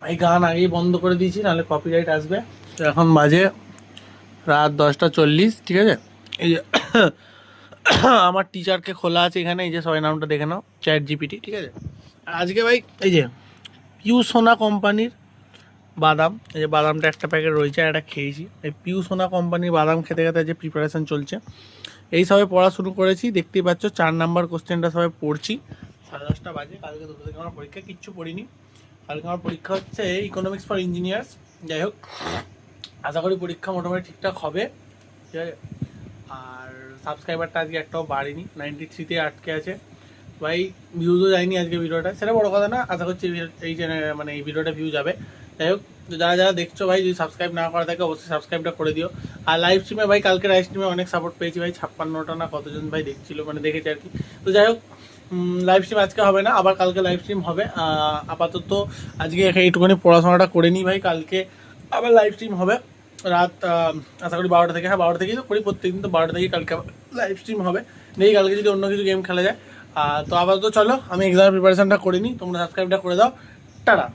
ভাই গান আগেই বন্ধ করে দিয়েছি, নাহলে কপিরাইট আসবে। তো এখন বাজে রাত 10:40, ঠিক আছে। এই যে আমার টিচারকে খোলা আছে এখানে, এই যে সবাই নামটা দেখে নাও, চ্যাট জিপিটি, ঠিক আছে। আর আজকে ভাই এই যে পিউ সোনা কোম্পানির বাদাম, এই যে বাদামটা একটা প্যাকেট রয়েছে, একটা খেয়েছি। এই পিউ সোনা কোম্পানির বাদাম খেতে খেতে যে প্রিপারেশান চলছে, এই সবে পড়া শুরু করেছি। দেখতেই পাচ্ছ 4 নাম্বার কোশ্চেনটা সবে পড়ছি। 10:30 বাজে। কালকে 2টো থেকে আমার পরীক্ষা, কিচ্ছু পড়িনি। কালকে আমার পরীক্ষা হচ্ছে ইকোনমিক্স ফর ইঞ্জিনিয়ার্স। যাই হোক, আশা করি পরীক্ষা মোটামুটি ঠিকঠাক হবে, ঠিক আছে। আর সাবস্ক্রাইবারটা আজকে একটাও বাড়েনি, 93-তে আটকে আছে ভাই। ভিউজও যায়নি আজকে ভিডিওটা, সেটা বড় কথা না। আশা করছি এই মানে এই ভিডিওটা ভিউ যাবে। যাই হোক, যারা যারা দেখছো ভাই, যদি সাবস্ক্রাইব না করা থাকে অবশ্যই সাবস্ক্রাইবটা করে দিও। আর লাইভ স্ট্রিমে ভাই, কালকে লাইভ স্ট্রিমে অনেক সাপোর্ট পেয়েছি ভাই। 56টা না কতজন ভাই দেখছিল, মানে দেখেছে আর কি। তো যাই হোক, লাইভ স্ট্রিম আজকে হবে না, আবার কালকে লাইভ স্ট্রিম হবে। আপাতত আজকে এইটুকুনি পড়াশোনাটা করে নিই ভাই, কালকে আবার লাইভ স্ট্রিম হবে রাত আশা করি 12টা থেকে। হ্যাঁ, 12টা থেকেই তো করি প্রত্যেকদিন, তো 12টা থেকেই কালকে লাইভ স্ট্রিম হবে। দেখি কালকে যদি অন্য কিছু গেম খেলা যায়। তো আপাতত চলো, আমি এক্সামের প্রিপারেশনটা করে নিই, তোমরা সাবস্ক্রাইবটা করে দাও। টাটা।